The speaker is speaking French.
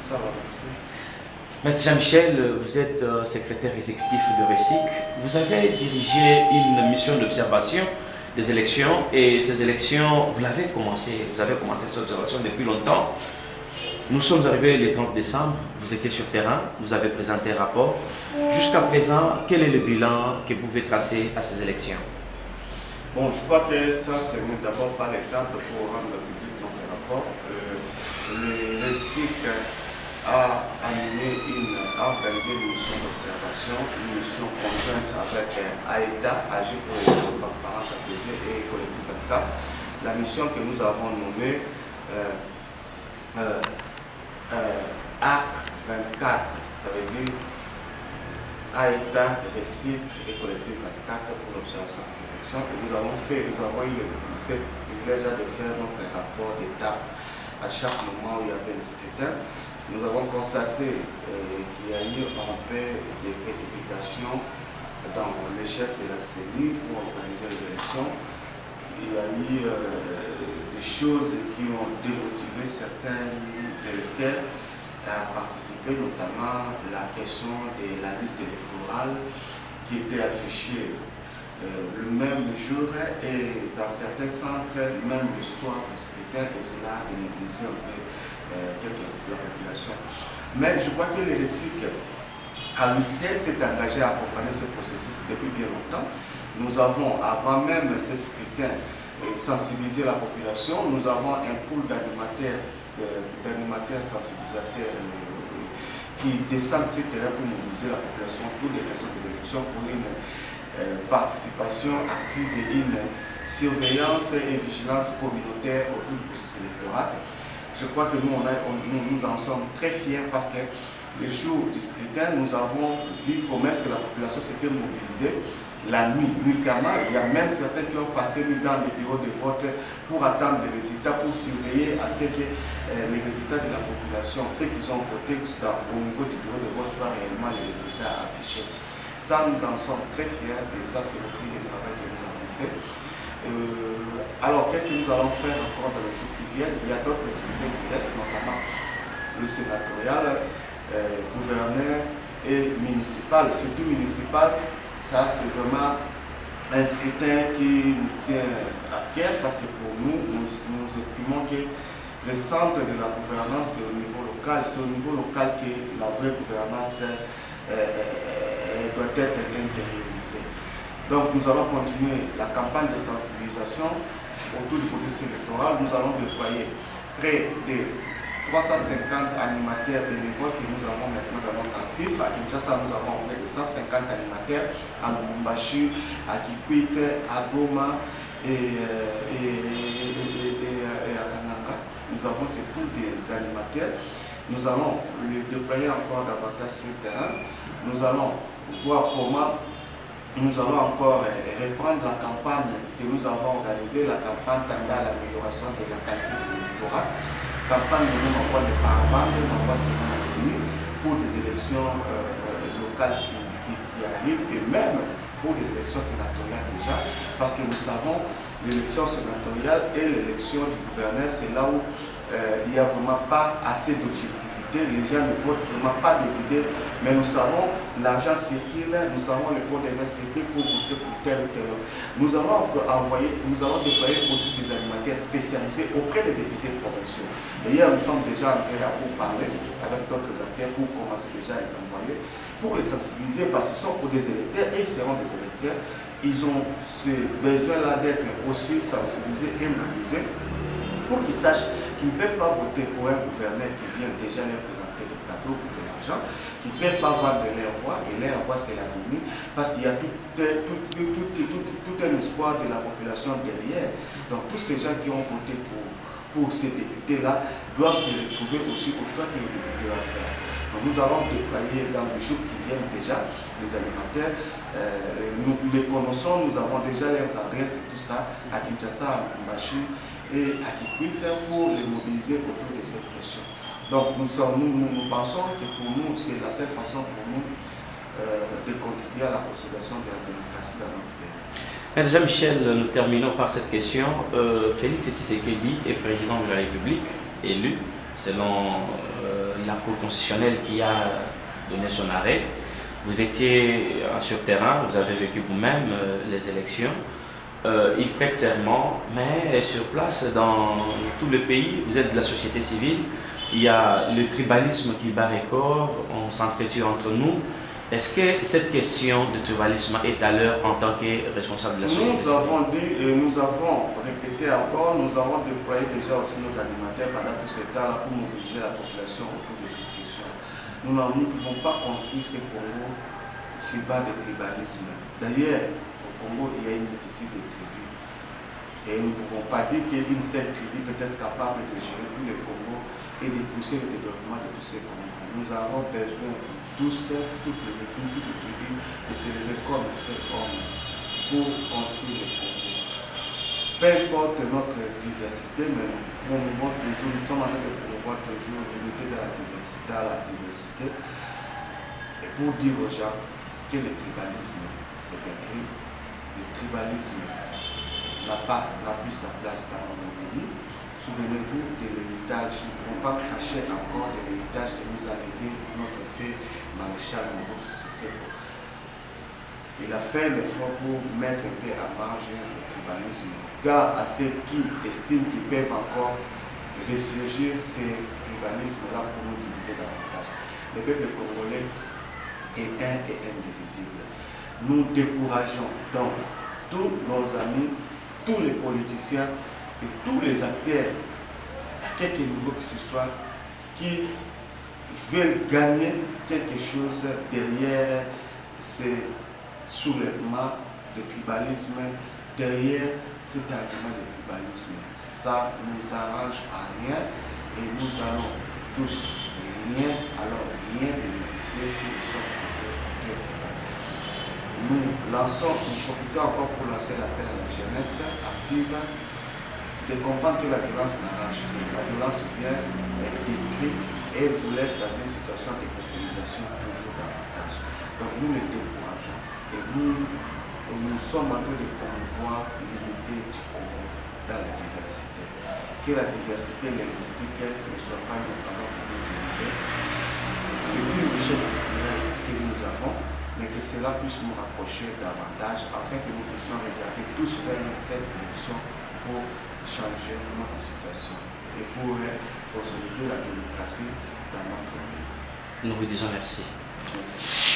Ça va, merci. Maître Jean-Michel, vous êtes secrétaire exécutif de RESIC. Vous avez dirigé une mission d'observation des élections et ces élections, vous avez commencé cette observation depuis longtemps. Nous sommes arrivés le 30 décembre, vous étiez sur terrain, vous avez présenté un rapport. Jusqu'à présent, quel est le bilan que vous pouvez tracer à ces élections? Bon, je crois que ça, c'est d'abord pas l'étape pour rendre public notre rapport. Le RESIC a organisé une mission d'observation, une mission conjointe avec AEDA, Agir pour les transparents, apaisés et Collectif 24. La mission que nous avons nommée ARC 24, ça veut dire AEDA, RESIC et Collectif 24 pour l'observation des élections. Et nous avons eu ce privilège de faire notre rapport d'étape à chaque moment où il y avait le scrutin. Nous avons constaté qu'il y a eu un peu de précipitations dans les chefs de la CENI pour organiser les élections. Il y a eu des choses qui ont démotivé certains électeurs à participer, notamment la question de la liste électorale qui était affichée le même jour et dans certains centres, même le soir du scrutin, et cela a démobilisé un peu la population. Mais je crois que le RESIC à lui seul s'est engagé à accompagner ce processus depuis bien longtemps. Nous avons, avant même ce scrutin, sensibilisé la population. Nous avons un pool d'animateurs sensibilisateurs qui descendent sur le terrain pour mobiliser la population pour des questions des élections, pour une participation active et une surveillance et vigilance communautaire autour du processus électoral. Je crois que nous en sommes très fiers parce que le jour du scrutin, nous avons vu comment est-ce que la population s'était mobilisée la nuit, nuitamment. Il y a même certains qui ont passé dans les bureaux de vote pour attendre les résultats, pour surveiller à ce que les résultats de la population, ceux qui ont voté au niveau du bureau de vote, soient réellement les résultats affichés. Ça, nous en sommes très fiers et ça, c'est le fruit du travail que nous avons fait. Alors, qu'est-ce que nous allons faire encore dans les jours qui viennent? Il y a d'autres scrutins qui restent, notamment le sénatorial, gouverneur et municipal. Surtout municipal, ça c'est vraiment un scrutin qui nous tient à cœur parce que pour nous estimons que le centre de la gouvernance c'est au niveau local. C'est au niveau local que la vraie gouvernance doit être intériorisée. Donc nous allons continuer la campagne de sensibilisation autour du processus électoral. Nous allons déployer près de 350 animateurs bénévoles que nous avons maintenant dans notre actif. À Kinshasa, nous avons près de 150 animateurs, à Lubumbashi, à Kikwit, à Goma et à Kananga. Nous avons ce pool des animateurs. Nous allons le déployer encore davantage sur le terrain. Nous allons voir comment nous allons encore reprendre la campagne que nous avons organisée, la campagne tendant à l'amélioration de la qualité de l'électorat. Campagne de l'envoi de paravents, de l'envoi semi pour des élections locales qui arrivent et même pour les élections sénatoriales déjà, parce que nous savons l'élection sénatoriale et l'élection du gouverneur, c'est là où il n'y a vraiment pas assez d'objectivité, les gens ne votent vraiment pas des idées, mais nous savons l'argent circule, nous savons le pot de vin circule pour voter pour tel ou tel autre. Nous allons déployer aussi des animateurs spécialisés auprès des députés provinciaux. Et hier, nous sommes déjà en train de parler avec d'autres acteurs pour commencer déjà à les envoyer, pour les sensibiliser parce qu'ils sont des électeurs et ils seront des électeurs. Ils ont ce besoin-là d'être aussi sensibilisés et mobilisés pour qu'ils sachent qu'ils ne peuvent pas voter pour un gouverneur qui vient déjà leur présenter des cadeaux pour de l'argent, qui ne peuvent pas vendre leur voix, et leur voix c'est l'avenir, parce qu'il y a tout un espoir de la population derrière. Donc tous ces gens qui ont voté pour ces députés-là doivent se retrouver aussi au choix que les députés vont faire. Donc nous allons déployer dans les jours qui viennent déjà les animateurs. Nous les connaissons, nous avons déjà leurs adresses et tout ça à Kinshasa, à Lubumbashi et à Kikwit pour les mobiliser autour de cette question. Donc nous pensons que pour nous, c'est la seule façon pour nous de contribuer à la consolidation de la démocratie dans notre pays. Maître Jean-Michel, nous terminons par cette question. Félix Tshisekedi est président de la République, élu selon la Cour constitutionnelle qui a donné son arrêt. Vous étiez sur terrain, vous avez vécu vous-même les élections. Il prête serment, mais sur place, dans tout le pays, vous êtes de la société civile, il y a le tribalisme qui bat record, on s'entretue entre nous. Est-ce que cette question de tribalisme est à l'heure en tant que responsable de la société civile? Nous avons dit et nous avons répété encore, nous avons déployé déjà aussi nos animateurs pendant tout ce temps-là pour mobiliser la population autour de cette question. Nous ne pouvons pas construire ce Congo sur bas de tribalisme. D'ailleurs, au Congo, il y a une multitude de tribus. Et nous ne pouvons pas dire qu'une seule tribu peut être capable de gérer tout le Congo et de pousser le développement de tous ces Congos. Nous avons besoin tous, toutes les ethnies, toutes les tribus, de se lever comme ces hommes pour construire le Congo. Peu importe notre diversité, mais nous promouvons toujours, nous sommes en train de promouvoir toujours l'unité de la diversité. Et pour dire aux gens que le tribalisme, c'est un crime. Le tribalisme n'a plus sa place dans notre pays. Souvenez-vous de l'héritage. Nous ne pouvons pas cracher encore de l'héritage que nous a légué notre feu maréchal Mobutu Sese Seko. Il a fait l'effort pour mettre un peu à marge le tribalisme. Car à ceux qui estiment qu'ils peuvent encore ressurgir ces tribalismes-là pour nous diviser davantage. Le peuple congolais est un et indivisible. Nous décourageons donc tous nos amis, tous les politiciens et tous les acteurs, à quelque niveau que ce soit, qui veulent gagner quelque chose derrière ces soulèvements de tribalisme, derrière cet argument de tribalisme. Ça ne nous arrange à rien et nous allons tous rien bénéficier si nous sommes toujours très tribalistes. Nous profitons encore pour lancer l'appel à la jeunesse active de comprendre que la violence n'arrange rien. La violence vient, elle détruit et elle vous laisse dans une situation de populisation toujours davantage. Donc nous les décourageons et nous sommes en train de promouvoir l'unité du Congo dans la diversité. Que la diversité linguistique ne soit pas une parole pour nous diviser. C'est une richesse culturelle que nous avons, mais que cela puisse nous rapprocher davantage afin que nous puissions regarder tous vers cette direction pour changer notre situation et pour consolider la démocratie dans notre pays. Nous vous disons merci. Merci.